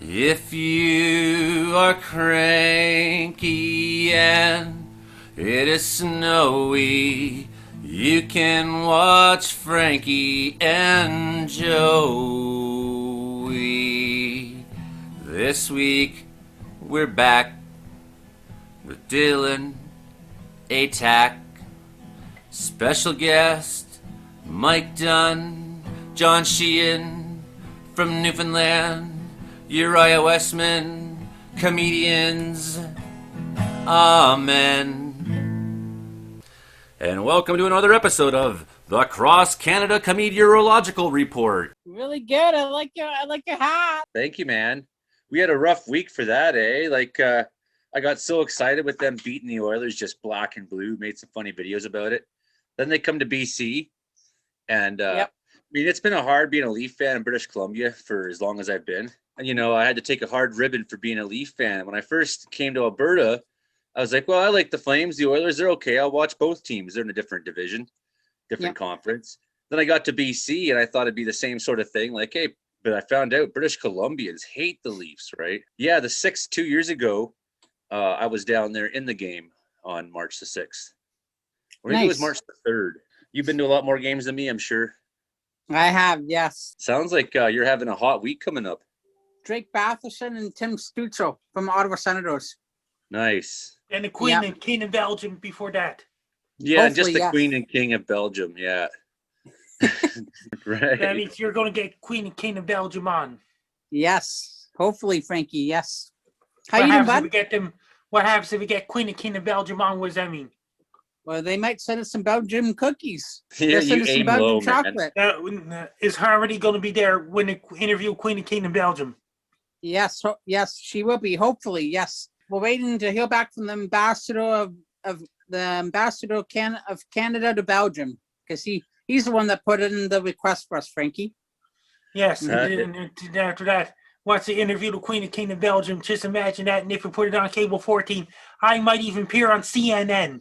If you are cranky and it is snowy, you can watch Frankie and Joey. This week, we're back with Dylan, Atack, special guest, Mike Dunn, John Sheehan from Newfoundland, Uriah Wesman, comedians, amen. And welcome to another episode of the Cross Canada Comedeorological Report. Really good. I like your hat. Thank you, man. We had a rough week for that, eh? I got so excited with them beating the Oilers just black and blue, made some funny videos about it. Then they come to BC, and I mean, it's been hard being a Leaf fan in British Columbia for as long as I've been. And, you know, I had to take a hard ribbon for being a Leaf fan. When I first came to Alberta, I was like, well, I like the Flames, the Oilers, they're okay. I'll watch both teams. They're in a different division, different conference. Then I got to BC, and I thought it'd be the same sort of thing. Like, hey, but I found out British Columbians hate the Leafs, right? Yeah, the 6th, 2 years ago, I was down there in the game on March the 6th. Or maybe it was March the 3rd. You've been to a lot more games than me, I'm sure. I have, yes. Sounds like you're having a hot week coming up. Drake Batherson and Tim Stutzel from Ottawa Senators. Nice. And the Queen and King of Belgium before that. Yeah, just the Queen and King of Belgium, yeah. Right. That means you're going to get Queen and King of Belgium on. Yes. Hopefully, Frankie, yes. How What you doing, happens if bud? we get them? What happens if we get Queen and King of Belgium on? What does that mean? Well, they might send us some Belgium cookies. Yeah, They'll send you us some aim Belgium low, chocolate. Is her already going to be there when they interview Queen and King of Belgium? Yes, yes, she will be. Hopefully, yes. We're waiting to hear back from the ambassador of Canada to Belgium, because he's the one that put in the request for us, Frankie. Yes. And after that, once they interview the Queen and King of Belgium, just imagine that. And if we put it on cable 14, I might even appear on CNN.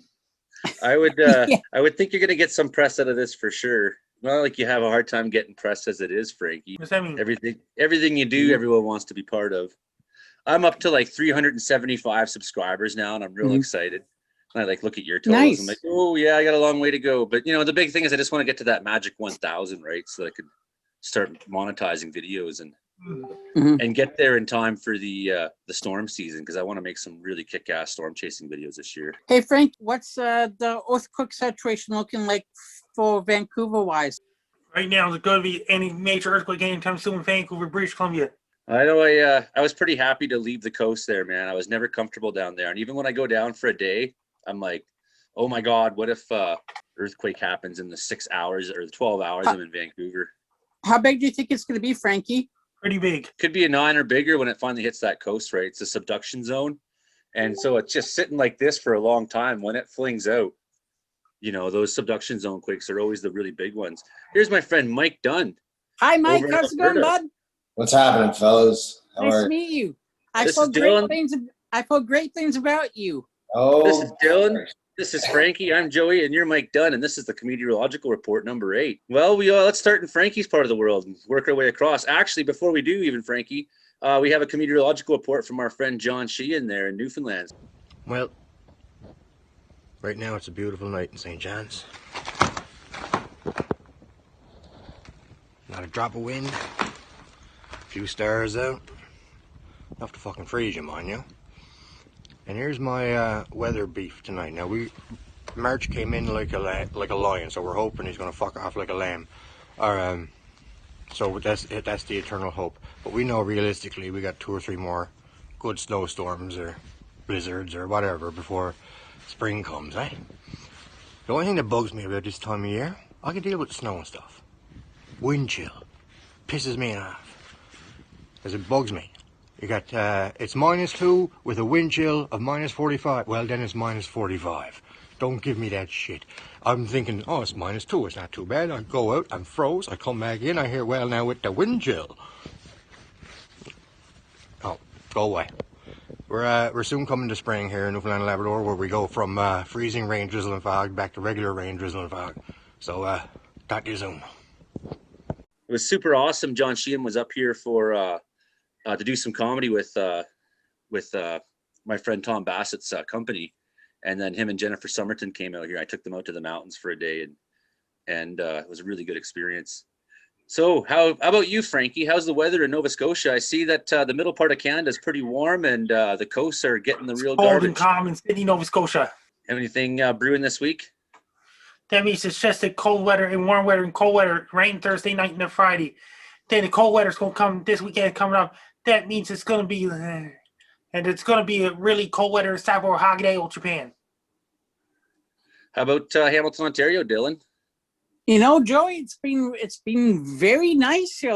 I would I would think you're gonna get some press out of this for sure. Not like you have a hard time getting press as it is, Frankie. What does that mean? Everything you do, everyone wants to be part of. I'm up to like 375 subscribers now, and I'm real excited. And I look at your totals. Nice. I'm like, oh yeah, I got a long way to go. But you know, the big thing is I just want to get to that magic 1,000, right? So that I could start monetizing videos and get there in time for the storm season, because I want to make some really kick-ass storm chasing videos this year. Hey, Frank, what's the earthquake situation looking like for Vancouver-wise? Right now, there's going to be any major earthquake anytime soon in Vancouver, British Columbia. I know I was pretty happy to leave the coast there, man. I was never comfortable down there. And even when I go down for a day, I'm like, oh my God, what if earthquake happens in the 6 hours or the 12 hours I'm in Vancouver? How big do you think it's going to be, Frankie? Pretty big. Could be a 9 or bigger when it finally hits that coast, right? It's a subduction zone. And so it's just sitting like this for a long time. When it flings out, you know, those subduction zone quakes are always the really big ones. Here's my friend Mike Dunn. Hi, Mike. How's it going, bud? What's happening, fellas? Nice to meet you. I've heard great things about you. Oh, this is Dylan. This is Frankie. I'm Joey, and you're Mike Dunn, and this is the Comedeorological Report number 8. Well, let's start in Frankie's part of the world and work our way across. Actually, before we do even, Frankie, we have a Comedeorological Report from our friend John Sheehan there in Newfoundland. Well, right now it's a beautiful night in St. John's. Not a drop of wind, a few stars out. Enough to fucking freeze you, mind you. And here's my weather beef tonight. Now March came in like a lion, so we're hoping he's gonna fuck off like a lamb. Or so that's the eternal hope. But we know realistically we got 2 or 3 more good snowstorms or blizzards or whatever before spring comes, eh? The only thing that bugs me about this time of year, I can deal with snow and stuff. Wind chill pisses me off, because it bugs me. You got, it's -2 with a wind chill of -45. Well, then it's -45. Don't give me that shit. I'm thinking, oh, it's -2. It's not too bad. I go out, I'm froze. I come back in. I hear, well, now with the wind chill. Oh, go away. We're soon coming to spring here in Newfoundland and Labrador, where we go from freezing rain, drizzle, and fog back to regular rain, drizzle, and fog. So, talk to you soon. It was super awesome. John Sheehan was up here for to do some comedy with my friend Tom Bassett's company, and then him and Jennifer Somerton came out here. I took them out to the mountains for a day, and it was a really good experience. So how about you, Frankie? How's the weather in Nova Scotia? I see that the middle part of Canada is pretty warm, and the coasts are getting the real Cold garbage. and calm in Sidney, Nova Scotia. Have anything brewing this week? That means it's just the cold weather and warm weather and cold weather, rain Thursday night and then Friday. Then the cold weather's going to come this weekend coming up. That means it's going to be, and it's going to be a really cold weather in Sapporo, Hakodate, Japan. How about Hamilton, Ontario, Dylan? You know, Joey, it's been very nice here.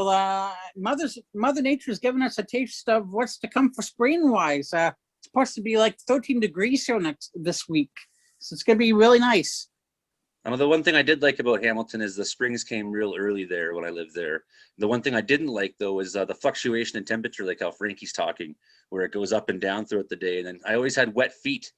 Mother Nature's given us a taste of what's to come for spring-wise. It's supposed to be like 13 degrees here this week, so it's gonna be really nice. The one thing I did like about Hamilton is the springs came real early there when I lived there. The one thing I didn't like though is the fluctuation in temperature, like how Frankie's talking, where it goes up and down throughout the day. And then I always had wet feet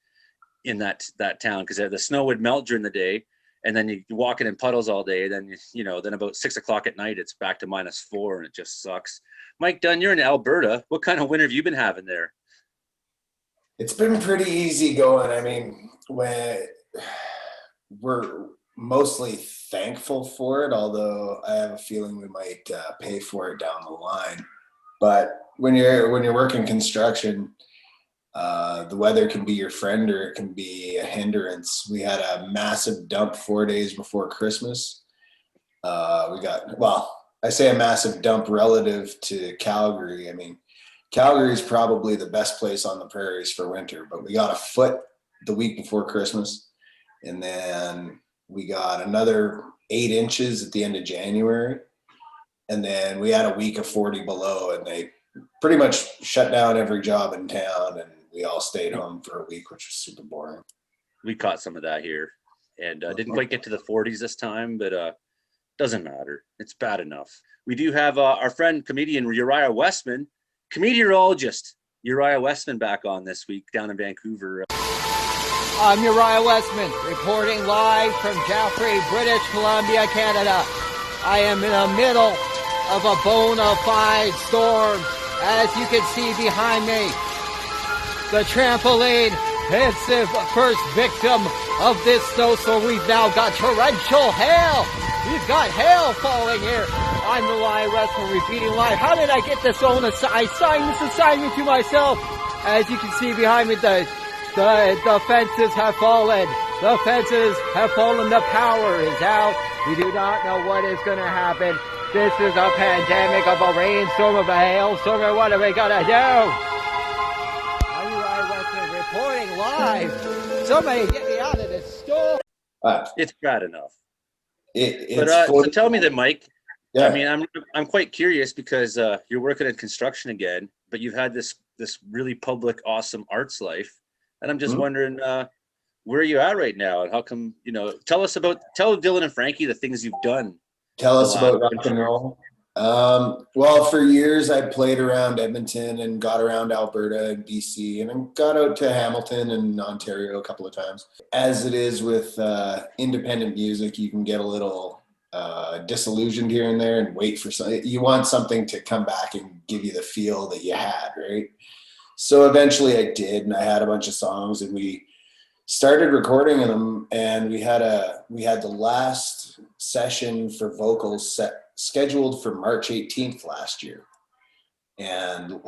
in that town because the snow would melt during the day. And then you walk in puddles all day. Then, then about 6 o'clock at night, it's back to -4 and it just sucks. Mike Dunn, you're in Alberta. What kind of winter have you been having there? It's been pretty easy going. I mean, we're mostly thankful for it, although I have a feeling we might pay for it down the line. But when you're working construction, the weather can be your friend or it can be a hindrance. We had a massive dump 4 days before Christmas. I say a massive dump relative to Calgary. I mean, Calgary is probably the best place on the prairies for winter, but we got a foot the week before Christmas. And then we got another 8 inches at the end of January. And then we had a week of 40 below, and they pretty much shut down every job in town, and we all stayed home for a week, which was super boring. We caught some of that here, and didn't quite get to the 40s this time, but doesn't matter. It's bad enough. We do have our friend comedian Uriah Wesman, COMEDEOROLOGICAL Uriah Wesman, back on this week down in Vancouver. I'm Uriah Wesman, reporting live from Calgary, British Columbia, Canada. I am in the middle of a bona fide storm, as you can see behind me. The trampoline hits the first victim of this snowstorm. We've now got torrential hail. We've got hail falling here. I'm Uriah Wesman, repeating live. How did I get this on? I signed this assignment to myself. As you can see behind me, the fences have fallen. The fences have fallen. The power is out. We do not know what is going to happen. This is a pandemic of a rainstorm, of a hailstorm, and what are we going to do? I'm Uriah Wesman, reporting live. Somebody get me out of this storm. It's bad enough. So tell me then, Mike. Yeah. I mean, I'm quite curious because you're working in construction again, but you've had this really public, awesome arts life, and I'm just wondering where are you at right now, and how come? Tell Dylan and Frankie the things you've done. Tell us about rock and roll. Well, for years I played around Edmonton and got around Alberta and BC, and I got out to Hamilton and Ontario a couple of times. As it is with independent music, you can get a little disillusioned here and there and wait for something. You want something to come back and give you the feel that you had, right? So eventually I did, and I had a bunch of songs, and we started recording them, and we had the last session for vocals scheduled for March 18th last year. And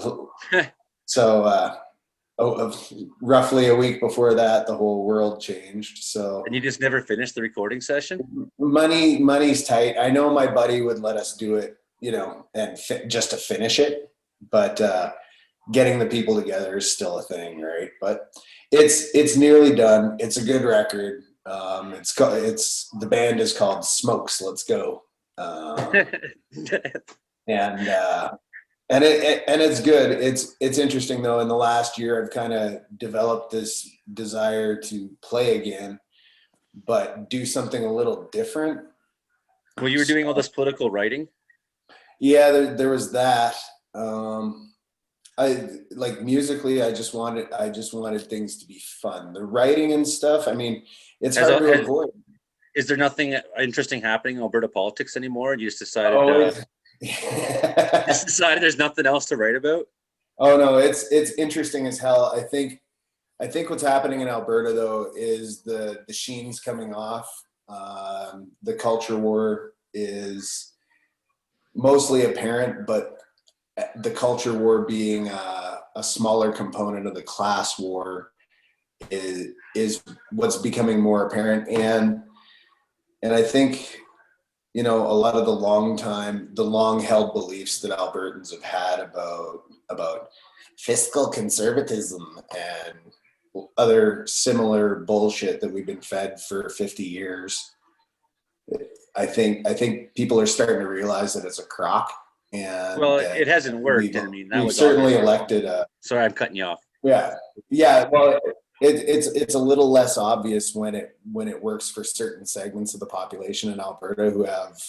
so roughly a week before that, the whole world changed. So, and you just never finished the recording session? Money's tight. I know my buddy would let us do it, and just to finish it, but getting the people together is still a thing, right? But it's nearly done. It's a good record. The band is called Smokes Let's Go. And it's good. It's interesting though. In the last year, I've kind of developed this desire to play again, but do something a little different. Well, you were doing all this political writing. Yeah, there was that. I like musically. I just wanted things to be fun. The writing and stuff. I mean, it's hard to avoid. Is there nothing interesting happening in Alberta politics anymore? You just decided. Just decided there's nothing else to write about. Oh no, it's interesting as hell. I think what's happening in Alberta though is the sheen's coming off. The culture war is mostly apparent, but the culture war being a smaller component of the class war is what's becoming more apparent. And I think, you know, a lot of the long held beliefs that Albertans have had about fiscal conservatism and other similar bullshit that we've been fed for 50 years. I think people are starting to realize that it's a crock. And well, it hasn't worked. I mean, that we've was certainly obvious. elected a. Sorry, I'm cutting you off. Yeah. Well, it's a little less obvious when it works for certain segments of the population in Alberta who have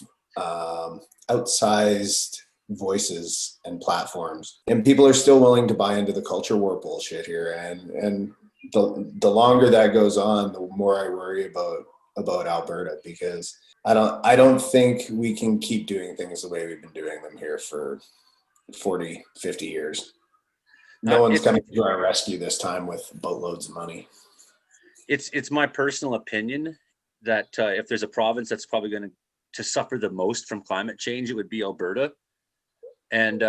outsized voices and platforms, and people are still willing to buy into the culture war bullshit here. And the longer that goes on, the more I worry about Alberta, because I don't think we can keep doing things the way we've been doing them here for 40, 50 years. No one's coming to our rescue this time with boatloads of money. It's my personal opinion that if there's a province that's probably going to suffer the most from climate change, it would be Alberta. And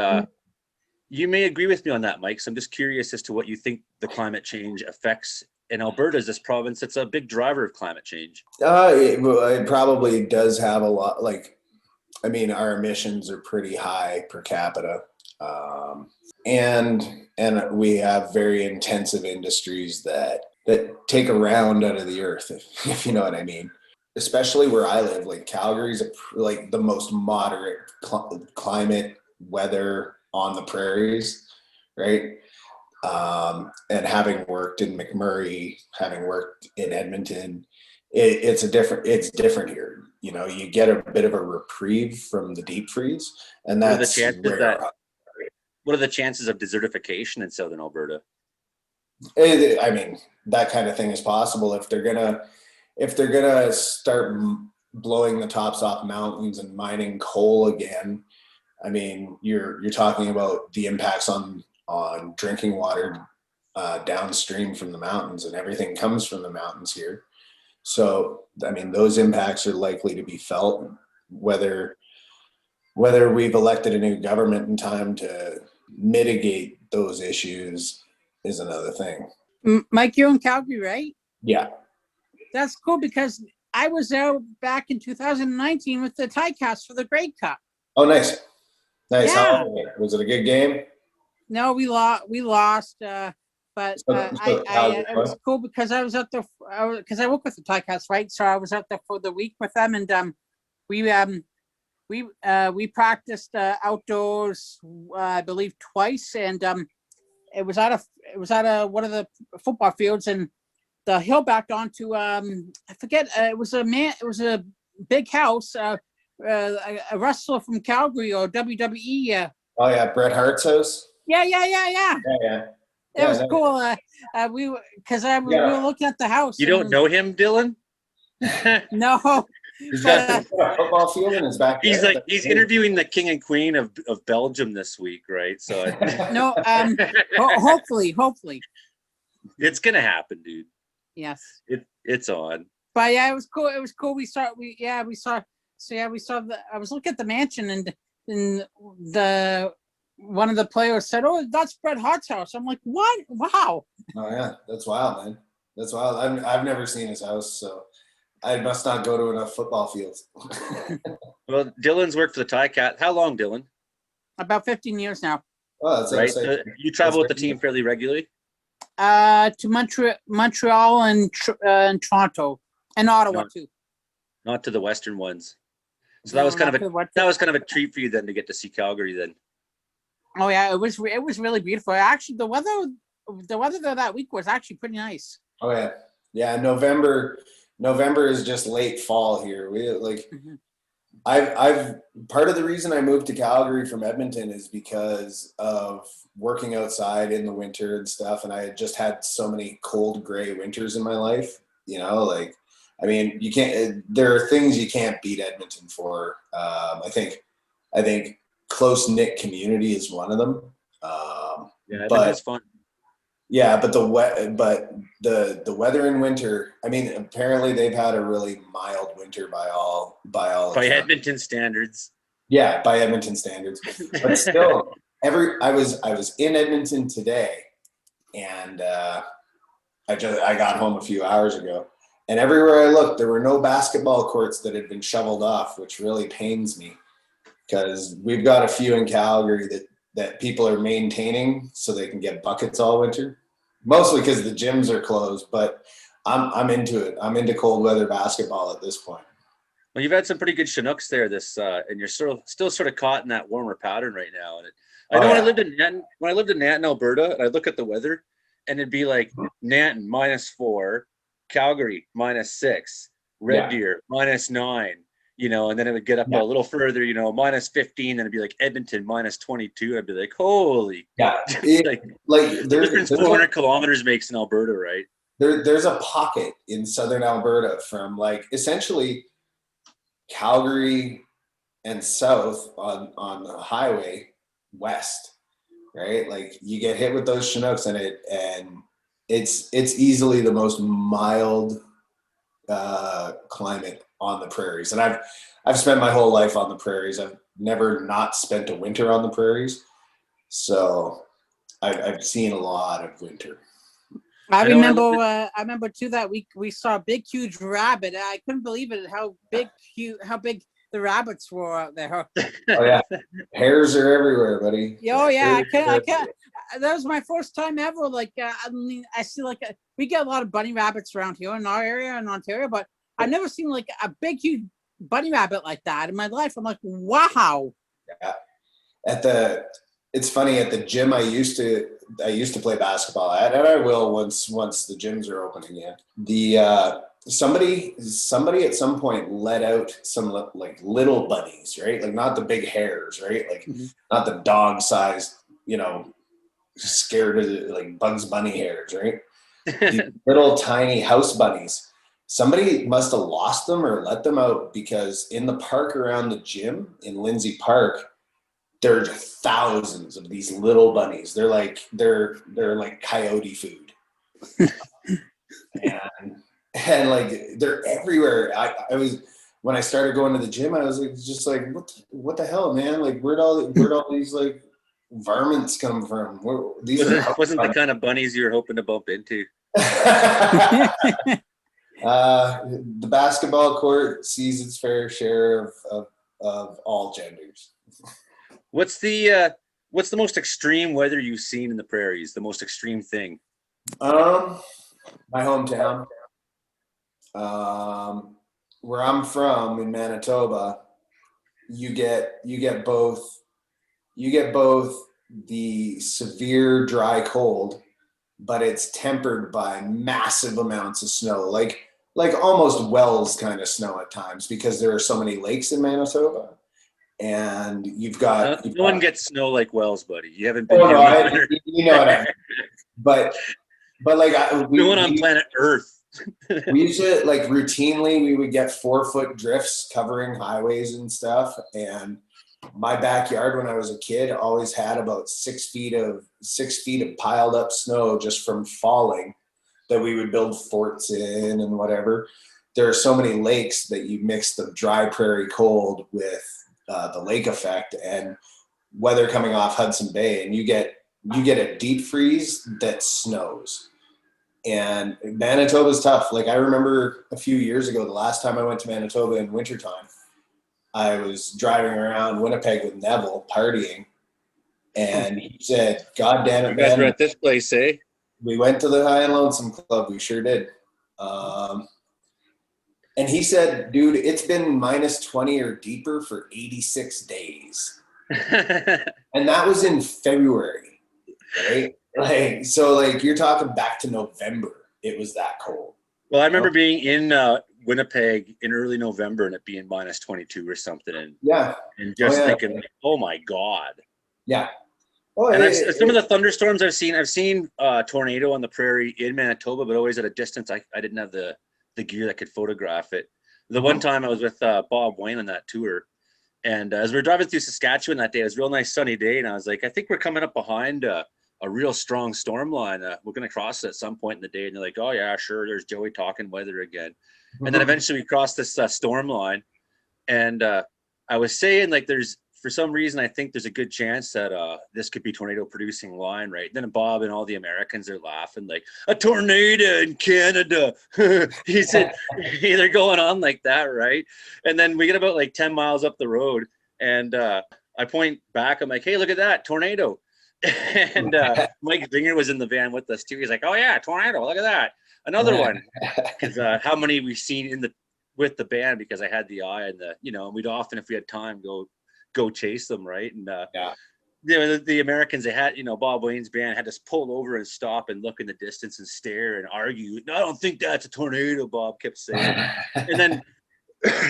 you may agree with me on that, Mike. So I'm just curious as to what you think the climate change affects in Alberta, is this province that's a big driver of climate change. It probably does have a lot. Like, I mean, our emissions are pretty high per capita. And we have very intensive industries that take a round out of the earth, if you know what I mean. Especially where I live, like Calgary's like the most moderate climate weather on the prairies, right? And having worked in McMurray, having worked in Edmonton, it's different here. You know, you get a bit of a reprieve from the deep freeze, and that's what are the chances of desertification in southern Alberta? I mean, that kind of thing is possible if they're gonna start blowing the tops off mountains and mining coal again. I mean, you're talking about the impacts on drinking water downstream from the mountains, and everything comes from the mountains here. So, I mean, those impacts are likely to be felt. Whether we've elected a new government in time to mitigate those issues is another thing. Mike, you're in Calgary, right? Yeah. That's cool, because I was there back in 2019 with the Ticats for the Grey Cup. Oh, nice. Yeah. How was it? A good game? No, we lost. But it was cool because I was out there because I work with the Ticats, right? So I was out there for the week with them, and we practiced outdoors, I believe twice, and it was at one of the football fields, and the hill backed onto I forget, it was a big house, a wrestler from Calgary or WWE. Oh yeah, Bret Hart's house. Yeah. Yeah. It was cool. We were looking at the house. You don't know him, Dylan? No. He's got a football field in his backyard. He's interviewing the king and queen of Belgium this week, right? So no, hopefully. It's gonna happen, dude. Yes. It's on. But yeah, it was cool. It was cool. We saw. I was looking at the mansion, and one of the players said, "Oh, that's Bret Hart's house." I'm like, "What? Wow!" Oh yeah, that's wild, man. That's wild. I've never seen his house, so I must not go to enough football fields. Well, Dylan's worked for the Ticat. How long, Dylan? About 15 years now. Oh, that's right. So you travel with the team fairly regularly. To Montreal and Toronto and Ottawa too. Not to the western ones. So that was kind of a treat for you then to get to see Calgary then. Oh yeah, it was really beautiful. Actually, the weather there that week was actually pretty nice. Oh yeah. November is just late fall here. We like, I've part of the reason I moved to Calgary from Edmonton is because of working outside in the winter and stuff, and I had just had so many cold gray winters in my life. You know, like, I mean, you can't. There are things you can't beat Edmonton for. I think close knit community is one of them. Yeah, but that's fun. yeah, but the weather in winter. I mean, apparently they've had a really mild winter by By accounts. Edmonton standards. Yeah, by Edmonton standards. But still, I was in Edmonton today, and I got home a few hours ago, and everywhere I looked, there were no basketball courts that had been shoveled off, which really pains me because we've got a few in Calgary that people are maintaining so they can get buckets all winter. Mostly because the gyms are closed, but I'm into it. I'm into cold weather basketball at this point. Well, you've had some pretty good Chinooks there and you're still sort of caught in that warmer pattern right now. And I know when I lived in Nanton, Alberta, and I look at the weather, and it'd be like Nanton -4, Calgary -6, Red Deer -9, and then it would get up a little further, -15, and it'd be like Edmonton -22. I'd be like, holy, the difference 400 kilometers makes in Alberta, right? There's a pocket in southern Alberta from like essentially Calgary and south on the highway west, right? Like you get hit with those Chinooks and it's easily the most mild climate on the prairies. And I've spent my whole life on the prairies. I've never not spent a winter on the prairies. So I've seen a lot of winter. I remember too that we saw a big, huge rabbit. I couldn't believe it how big the rabbits were out there. Oh yeah, hares are everywhere, buddy. Oh yeah, I can't. That was my first time ever. Like I see we get a lot of bunny rabbits around here in our area in Ontario, but I've never seen like a big, huge bunny rabbit like that in my life. I'm like, wow. Yeah. It's funny at the gym I used to play basketball at, and I will once the gyms are open again. Somebody at some point let out some like little bunnies, right? Like not the big hares, right? Like not the dog sized, scared of like Bugs Bunny hairs, right? These little tiny house bunnies. Somebody must have lost them or let them out because in the park around the gym in Lindsay Park, there's thousands of these little bunnies. They're like coyote food. and like they're everywhere. I was when I started going to the gym, I was like just like what the hell, man? Like where'd all these like varmints come from? Wasn't the kind of bunnies you were hoping to bump into. The basketball court sees its fair share of all genders. What's the most extreme weather you've seen in the prairies? The most extreme thing? My hometown. Where I'm from in Manitoba, you get both the severe dry cold, but it's tempered by massive amounts of snow, like almost Wells kind of snow at times because there are so many lakes in Manitoba. And you've got no one gets snow like Wells, buddy. You haven't been. What I mean. But like no one on planet Earth. We used to like routinely we would get 4-foot drifts covering highways and stuff. And my backyard when I was a kid always had about 6 feet of piled up snow just from falling that we would build forts in and whatever. There are so many lakes that you mix the dry prairie cold with the lake effect and weather coming off Hudson Bay, and you get a deep freeze that snows. And Manitoba's tough. Like I remember a few years ago, the last time I went to Manitoba in wintertime, I was driving around Winnipeg with Neville partying, and he said, "God damn it, you guys man, were at this place, eh?" We went to the High and Lonesome Club. We sure did. And he said, dude, it's been -20 or deeper for 86 days. And that was in February, right? Like, so like you're talking back to November. It was that cold. Well, I remember being in Winnipeg in early November and it being -22 or something. And just thinking, like, oh my God. Yeah. Oh, and some of the thunderstorms I've seen tornado on the prairie in Manitoba, but always at a distance. I didn't have the gear that could photograph it. The one time I was with Bob Wayne on that tour, and as we were driving through Saskatchewan that day, it was a real nice sunny day, and I was like, I think we're coming up behind a real strong storm line. We're going to cross it at some point in the day. And they're like, oh yeah, sure. There's Joey talking weather again. And then eventually we crossed this storm line. And I was saying, like, for some reason, I think there's a good chance that this could be tornado producing line, right? Then Bob and all the Americans are laughing like, a tornado in Canada. He said, they're going on like that, right? And then we get about like 10 miles up the road, and I point back, I'm like, hey, look at that, tornado. And Mike Zinger was in the van with us too. He's like, oh yeah, tornado, look at that. Another one. Because how many we've seen with the band, because I had the eye, and we'd often, if we had time, go chase them, right? And the Americans, they had, Bob Wayne's band had to pull over and stop and look in the distance and stare and argue. No, I don't think that's a tornado, Bob kept saying. And then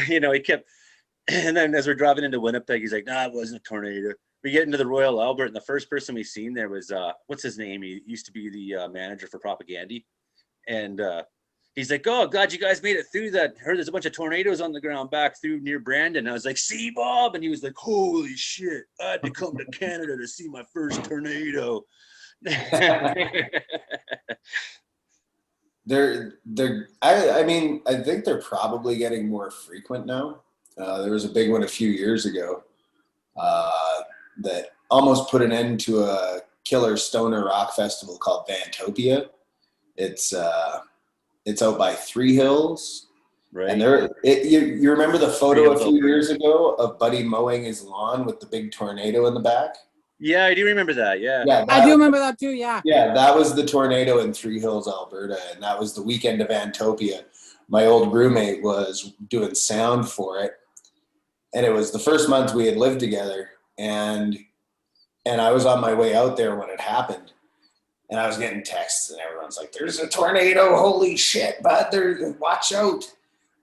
he kept, and then as we're driving into Winnipeg, he's like, nah, it wasn't a tornado. We get into the Royal Albert, and the first person we seen there was what's his name? He used to be the manager for Propaganda, and he's like, oh, glad you guys made it through that. Heard there's a bunch of tornadoes on the ground back through near Brandon. I was like, see, Bob? And he was like, holy shit, I had to come to Canada to see my first tornado. I think they're probably getting more frequent now. There was a big one a few years ago that almost put an end to a killer stoner rock festival called Vantopia. It's out by Three Hills, right? And you remember the photo a few years ago of Buddy mowing his lawn with the big tornado in the back? Yeah, I do remember that. Yeah, I do remember that too. Yeah, that was the tornado in Three Hills, Alberta, and that was the weekend of Vantopia. My old roommate was doing sound for it, and it was the first month we had lived together, and I was on my way out there when it happened. And I was getting texts, and everyone's like, there's a tornado, holy shit, bud, watch out.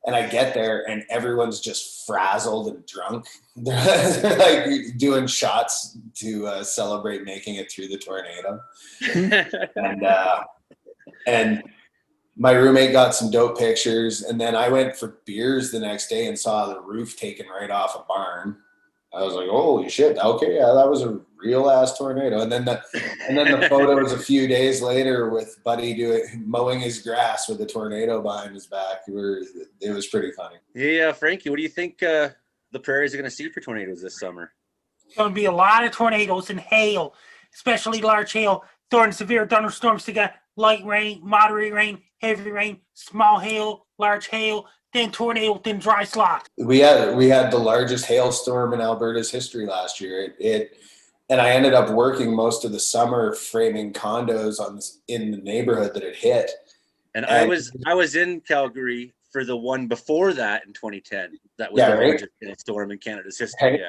And I get there, and everyone's just frazzled and drunk. They're like doing shots to celebrate making it through the tornado. And my roommate got some dope pictures, and then I went for beers the next day and saw the roof taken right off a barn. I was like, holy shit, okay, yeah, that was a real ass tornado. And then the photos a few days later with Buddy mowing his grass with a tornado behind his back. It was pretty funny. Yeah, Frankie, what do you think the prairies are going to see for tornadoes this summer? Going to be a lot of tornadoes and hail, especially large hail, throwing severe thunderstorms together, light rain, moderate rain, heavy rain, small hail, large hail, then tornado, then dry slot. We had the largest hailstorm in Alberta's history last year. And I ended up working most of the summer framing condos in the neighborhood that it hit. And I was in Calgary for the one before that in 2010. That was the largest hailstorm in Canada's history.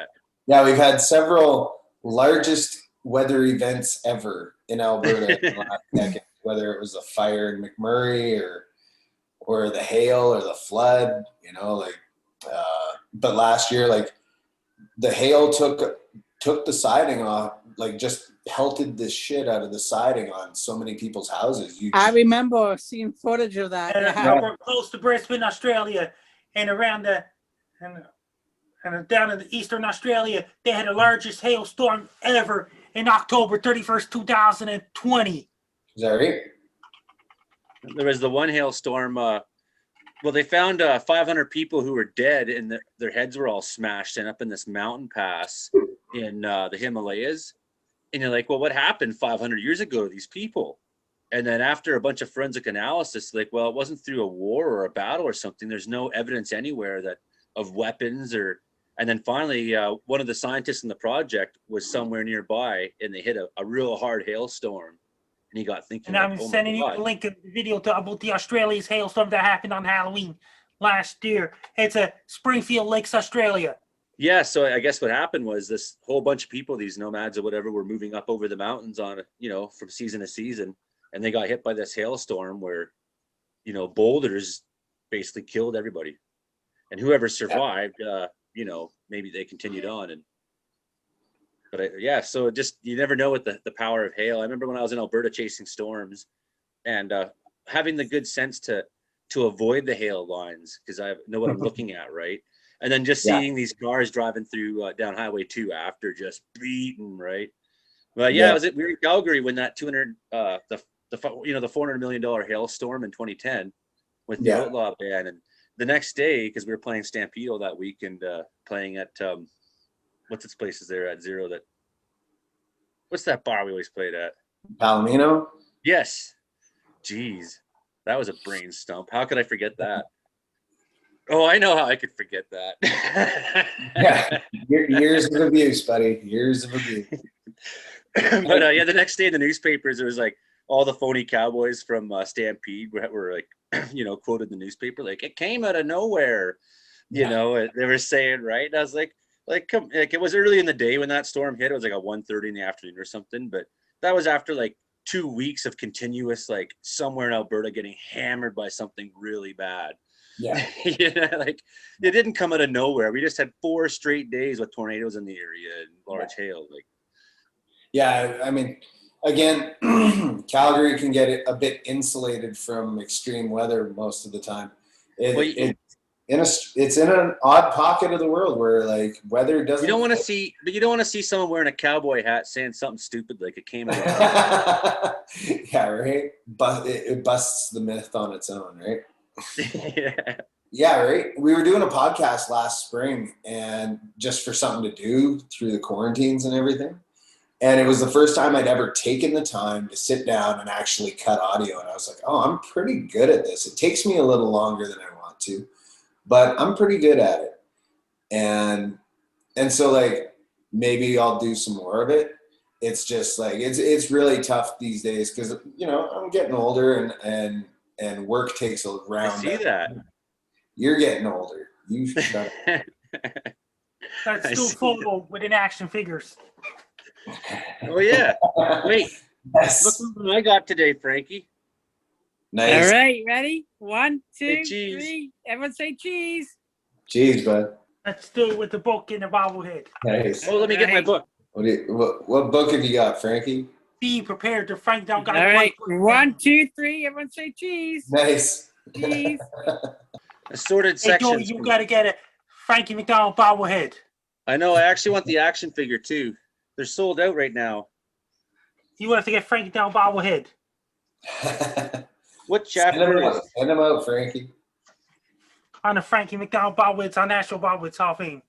Yeah, we've had several largest weather events ever in Alberta in the last decade, whether it was a fire in McMurray or the hail or the flood, but last year, the hail took the siding off, just pelted the shit out of the siding on so many people's houses. I remember seeing footage of that. And we're close to Brisbane, Australia, and around and down in the eastern Australia, they had the largest hailstorm ever in October 31st, 2020. Is that right? There was the one hailstorm. They found 500 people who were dead, and their heads were all smashed in up in this mountain pass in the Himalayas. And you're like, well, what happened 500 years ago to these people? And then after a bunch of forensic analysis, it wasn't through a war or a battle or something. There's no evidence anywhere of weapons and then finally, one of the scientists in the project was somewhere nearby, and they hit a real hard hailstorm. And he got thinking. And I'm sending you a link of the video about the Australia's hailstorm that happened on Halloween last year. It's a Springfield Lakes, Australia. Yeah, so I guess what happened was this whole bunch of people, these nomads or whatever, were moving up over the mountains from season to season, and they got hit by this hailstorm where, boulders basically killed everybody, and whoever survived, maybe they continued on. So just, you never know with the power of hail. I remember when I was in Alberta chasing storms and having the good sense to avoid the hail lines because I know what I'm looking at, right? And then just seeing these cars driving through down Highway 2 after just beaten, right? Well, yeah, we were in Calgary when that 200, the $400 million hailstorm in 2010 with the Outlaw band, and the next day, because we were playing Stampede that weekend, playing at what's its places there at Zero? What's that bar we always played at? Palomino. Yes. Jeez, that was a brain stump. How could I forget that? Oh, I know how I could forget that. Yeah, years of abuse, buddy. Years of abuse. But yeah, the next day in the newspapers, it was like all the phony cowboys from Stampede were like, quoted in the newspaper, like it came out of nowhere. You know, they were saying, right? And I was like, it was early in the day when that storm hit. It was like at 1:30 in the afternoon or something. But that was after like 2 weeks of continuous, like somewhere in Alberta getting hammered by something really bad. Yeah. Like it didn't come out of nowhere. We just had 4 straight days with tornadoes in the area and large hail. Like, yeah, I mean, again, Calgary can get a bit insulated from extreme weather most of the time. It's in an odd pocket of the world where like weather doesn't. You don't want to see someone wearing a cowboy hat saying something stupid like it came out. Yeah, right. But it busts the myth on its own, right? Yeah, right. We were doing a podcast last spring, and just for something to do through the quarantines and everything. And it was the first time I'd ever taken the time to sit down and actually cut audio. And I was like, oh, I'm pretty good at this. It takes me a little longer than I want to, but I'm pretty good at it. And so like maybe I'll do some more of it. It's just like it's really tough these days because I'm getting older and work takes a round. I see that. You're getting older. You shut up. That's still photo with action figures. Oh yeah. Wait. Yes. Look what I got today, Frankie. Nice. All right, ready? 1, 2, Hey, cheese. 3. Everyone say cheese. Cheese, bud. Let's do it with the book in the bobblehead. Nice. Oh, let me get my book. What book have you got, Frankie? Be prepared to find out. All right, 1, 2, 3. Everyone say cheese. Nice. Cheese. Assorted Hey, Joey, sections. you got to get a Frankie MacDonald bobblehead. I know. I actually want the action figure too. They're sold out right now. You have to get Frankie MacDonald bobblehead. What chapter? Send them out, Frankie. On the Frankie MacDonald bobbleheads on National Bobbleheads Hall of Fame.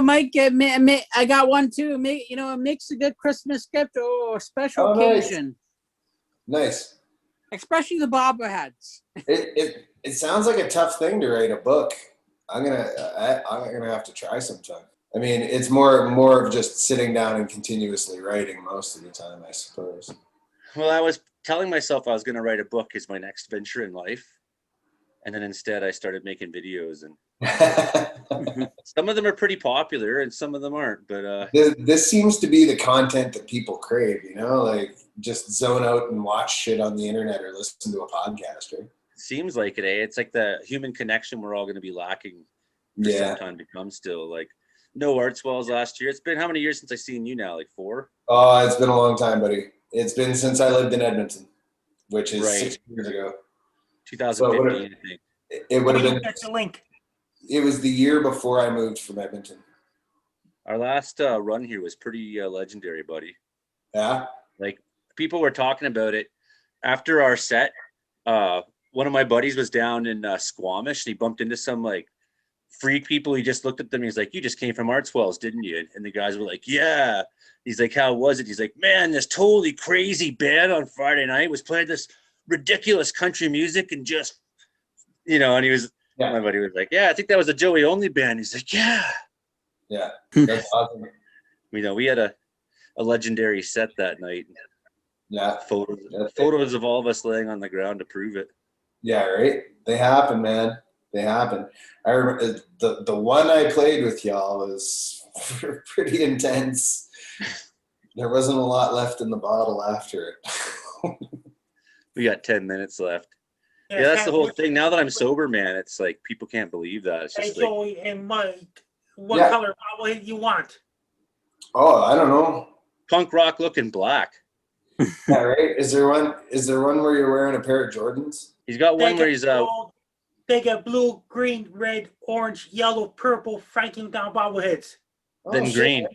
Mike, I got one too. It makes a good Christmas gift or special occasion. Nice. Especially the bobbleheads. It sounds like a tough thing to write a book. I'm gonna have to try sometime. I mean, it's more of just sitting down and continuously writing most of the time, I suppose. Well, I was telling myself I was going to write a book as my next venture in life. And then instead I started making videos, and some of them are pretty popular and some of them aren't, but this seems to be the content that people crave, like just zone out and watch shit on the internet or listen to a podcast, right? Seems like it, eh? It's like the human connection we're all going to be lacking for some time to come still. Like no art swells last year. It's been how many years since I seen you now? Like 4? Oh, it's been a long time, buddy. It's been since I lived in Edmonton, which is 6 years ago. 2015, I think. It would have been. That's the link. It was the year before I moved from Edmonton. Our last run here was pretty legendary, buddy. Yeah. Like people were talking about it after our set. One of my buddies was down in Squamish, and he bumped into some like freak people. He just looked at them. He's like, "You just came from Art Swells, didn't you?" And the guys were like, "Yeah." He's like, "How was it?" He's like, "Man, this totally crazy band on Friday night was playing this ridiculous country music and just, and he was, my buddy was like, "Yeah, I think that was a Joey Only band." He's like, "Yeah." Yeah, that's awesome. We had a legendary set that night. Yeah. Photos of all of us laying on the ground to prove it. Yeah, right? They happen, man. They happen. I remember the one I played with y'all was pretty intense. There wasn't a lot left in the bottle after it. We got 10 minutes left. Yeah, that's the whole thing. Now that I'm sober, man, it's like people can't believe that. It's just Joey and Mike, what color bobblehead you want? Oh, I don't know. Punk rock looking black. Yeah, right. Is there one where you're wearing a pair of Jordans? He's got one where he's They got blue, green, red, orange, yellow, purple, Frankie MacDonald bobbleheads. Then green.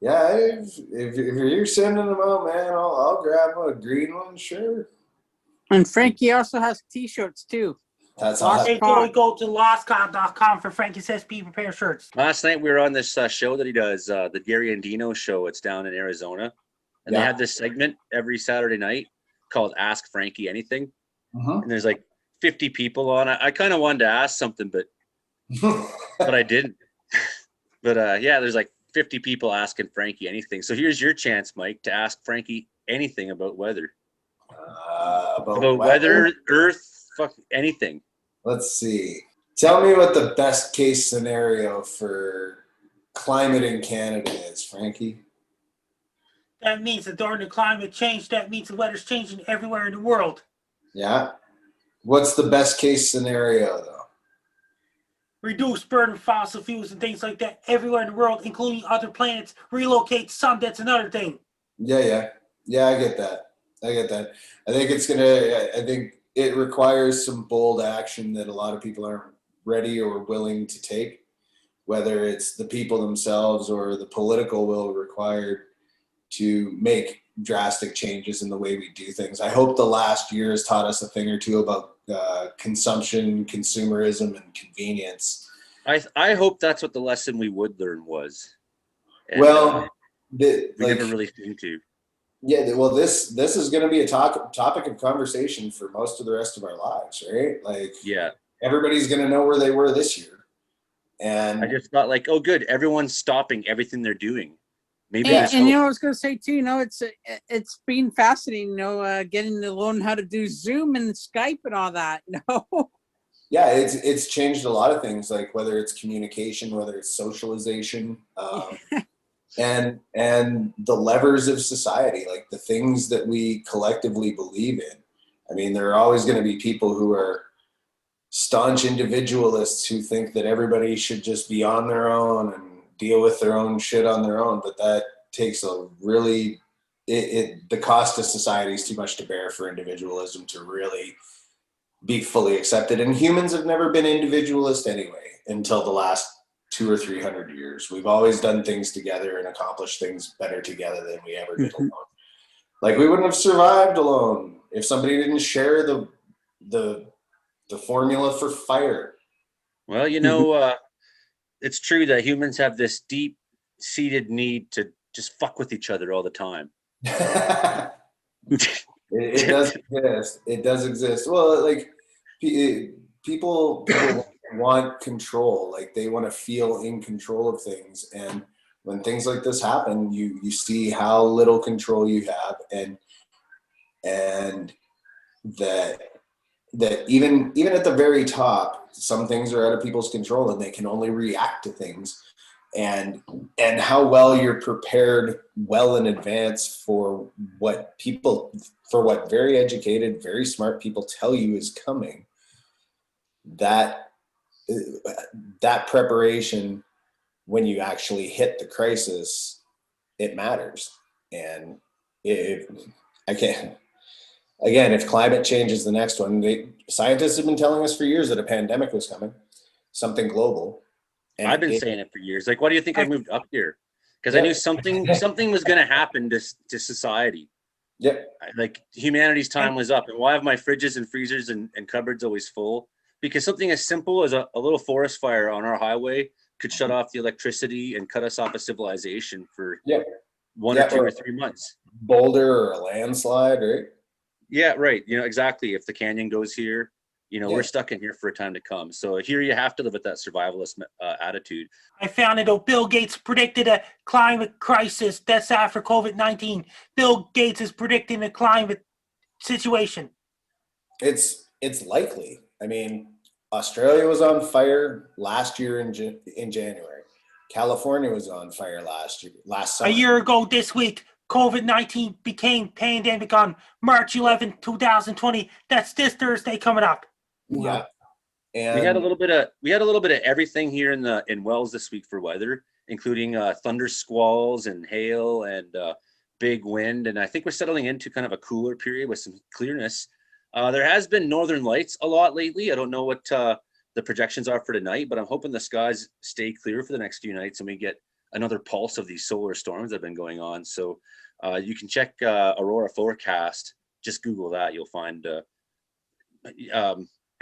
Yeah, if you're sending them out, man, I'll grab a green one, sure. And Frankie also has T-shirts too. That's Lost awesome. Hey, Joey, go to lostcom.com for Frankie's SP Repair shirts. Last night we were on this show that he does, the Gary Andino show. It's down in Arizona, and they Yeah. have this segment every Saturday night called Ask Frankie Anything. Mhm. And there's like 50 people on. I kind of wanted to ask something, but I didn't. But yeah, there's like 50 people asking Frankie anything. So here's your chance, Mike, to ask Frankie anything about weather. About weather, earth, fuck anything. Let's see. Tell me what the best case scenario for climate in Canada is, Frankie. That means that during the climate change, that means the weather's changing everywhere in the world. Yeah. What's the best case scenario, though? Reduce burning fossil fuels and things like that everywhere in the world, including other planets. Relocate some, that's another thing. Yeah, I get that. I think I think it requires some bold action that a lot of people aren't ready or willing to take, whether it's the people themselves or the political will required to make drastic changes in the way we do things. I hope the last year has taught us a thing or two about consumption, consumerism, and convenience. I hope that's what the lesson we would learn was. And, Well, we never really seem to. Yeah, well, this is going to be a topic of conversation for most of the rest of our lives, right? Like, yeah, everybody's going to know where they were this year, and I just thought like, oh, good, everyone's stopping everything they're doing. Maybe And, there's and you hope. know, I was going to say too, you know, it's been fascinating, you know, getting to learn how to do Zoom and Skype and all that, you know. yeah, it's changed a lot of things, like whether it's communication, whether it's socialization, and the levers of society, like the things that we collectively believe in. I mean, there are always going to be people who are staunch individualists who think that everybody should just be on their own and deal with their own shit on their own, but that takes a really the cost to society is too much to bear for individualism to really be fully accepted. And humans have never been individualist anyway until the last 200 or 300 years. We've always done things together and accomplished things better together than we ever did alone. Like, we wouldn't have survived alone if somebody didn't share the formula for fire. Well, you know, it's true that humans have this deep-seated need to just fuck with each other all the time. It does exist. It does exist. Well, like, people want control. Like, they want to feel in control of things. And when things like this happen, you see how little control you have, and that even at the very top, some things are out of people's control and they can only react to things. And how well you're prepared well in advance for what very educated, very smart people tell you is coming. That preparation, when you actually hit the crisis, it matters. And if climate change is the next one, scientists have been telling us for years that a pandemic was coming, something global. And I've been saying it for years. Like, why do you think I moved up here? Because I knew something was going to happen to society. Yep. Like, humanity's time was up. And why have my fridges and freezers and cupboards always full? Because something as simple as a little forest fire on our highway could shut off the electricity and cut us off of civilization for 1 or 2 or 3 months. Boulder or a landslide, right? Yeah, right. You know, exactly. If the canyon goes here, you know, we're stuck in here for a time to come. So here you have to live with that survivalist attitude. I found it. Bill Gates predicted a climate crisis. That's after COVID-19. Bill Gates is predicting a climate situation. It's likely. I mean, Australia was on fire last year in January. California was on fire last summer. A year ago this week, COVID-19 became pandemic on March 11, 2020. That's this Thursday coming up. Yeah. And we had a little bit of everything here in Wells this week for weather, including thunder squalls and hail and big wind. And I think we're settling into kind of a cooler period with some clearness. There has been northern lights a lot lately. I don't know what the projections are for tonight, but I'm hoping the skies stay clear for the next few nights and we get another pulse of these solar storms that have been going on. So you can check Aurora forecast. Just Google that. You'll find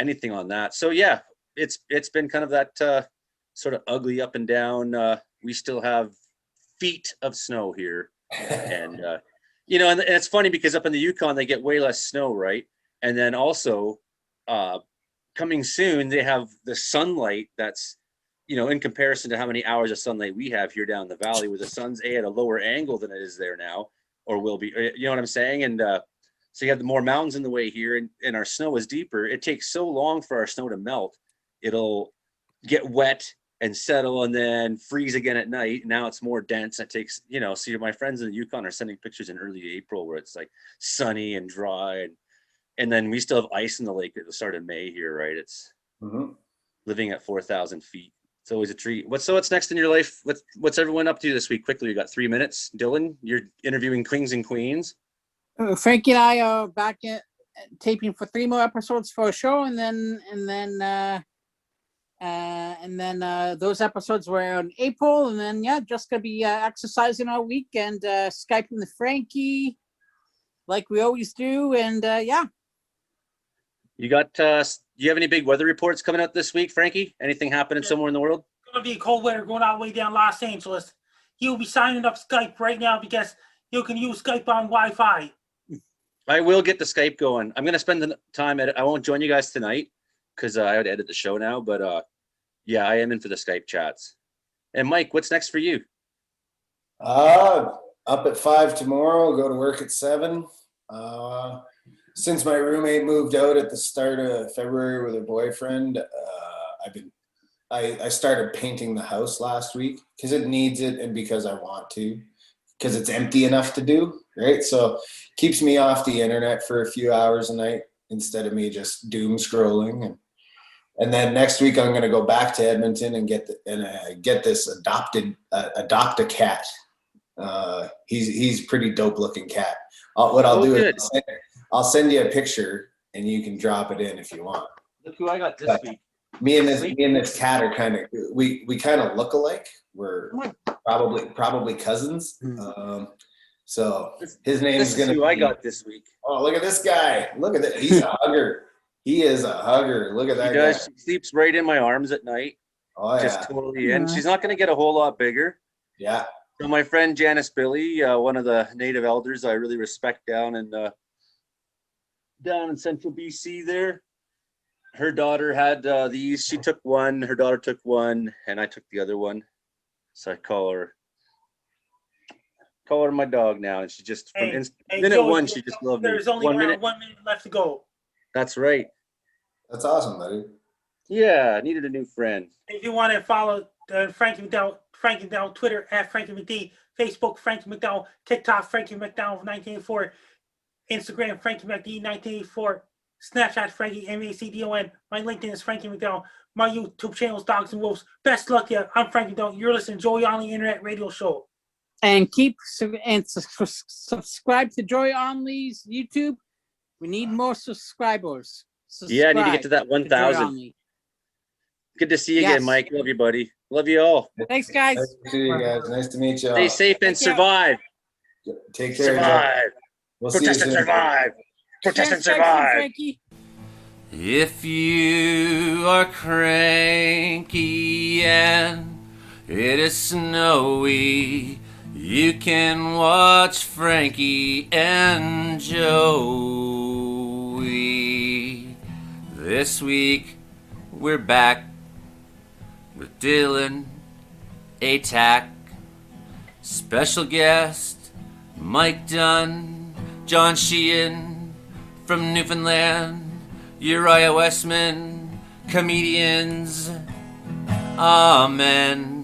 anything on that. So yeah, it's been kind of that sort of ugly up and down. We still have feet of snow here, and you know, and it's funny because up in the Yukon they get way less snow, right? And then also coming soon they have the sunlight that's, you know, in comparison to how many hours of sunlight we have here down the valley, where the sun's at a lower angle than it is there now, or will be. You know what I'm saying? And so you have the more mountains in the way here, and our snow is deeper. It takes so long for our snow to melt. It'll get wet and settle and then freeze again at night. Now it's more dense. It takes, you know, see, my friends in the Yukon are sending pictures in early April where it's like sunny and dry, and then we still have ice in the lake at the start of May here, right? It's living at 4,000 feet. It's always a treat. What's next in your life? What's everyone up to this week? Quickly, you got 3 minutes. Dylan, you're interviewing kings and queens. Frankie and I are back at taping for 3 more episodes for a show, and then those episodes were in April, and then just gonna be exercising all week and Skyping with Frankie like we always do, and You got you have any big weather reports coming out this week, Frankie? Anything happening somewhere in the world? It's going to be cold weather going all the way down Los Angeles. You'll be signing up Skype right now because you can use Skype on Wi-Fi. I will get the Skype going. I'm going to spend the time I won't join you guys tonight because I had to edit the show now, but yeah, I am in for the Skype chats. And Mike, what's next for you? Up at 5 tomorrow, go to work at 7. Since my roommate moved out at the start of February with her boyfriend, I started painting the house last week because it needs it and because I want to, because it's empty enough to do, right? So keeps me off the internet for a few hours a night instead of me just doom scrolling. And then next week I'm going to go back to Edmonton and get this adopt a cat. He's pretty dope looking cat. I'll do good. is I'll send you a picture and you can drop it in if you want. Look who I got this week. Me and this cat are kind of we kind of look alike. We're probably cousins. So his name's gonna be. Who I got this week. Oh, look at this guy! Look at that. He's a hugger. He is a hugger. Look at that guy. She sleeps right in my arms at night. Oh yeah. Just totally in. She's not gonna get a whole lot bigger. Yeah. So my friend Janice Billy, one of the native elders I really respect down in central BC there. Her daughter had these. She took one, her daughter took one, and I took the other one. So I call her my dog now, and she just from minute Joey, one she just loved me. There's only 1 minute left to go. That's right. That's awesome, buddy. Yeah, I needed a new friend. If you want to follow Frankie MacDonald, Twitter at Frankie McD, Facebook Frankie MacDonald, TikTok Frankie MacDonald 1984, Instagram Frankie MacD 1984, Snapchat Frankie MacDon. My LinkedIn is Frankie MacDonald. My YouTube channel is Dogs and Wolves. Best luck to you. I'm Frankie MacDonald. You're listening to Joy on the Internet Radio Show. And subscribe to Joy Only's YouTube. We need more subscribers. Yeah, I need to get to that 1,000. Good to see you again, Mike. Love you, buddy. Love you all. Thanks, guys. Nice to see you guys. Nice to meet you all. Stay safe and survive. Take care. Survive. We'll Protest and survive. Protest and survive. If you are cranky and it is snowy, you can watch Frankie and Joey. This week we're back with Dylan, Atack, special guest Mike Dunn, John Sheehan from Newfoundland, Uriah Wesman, comedians, amen.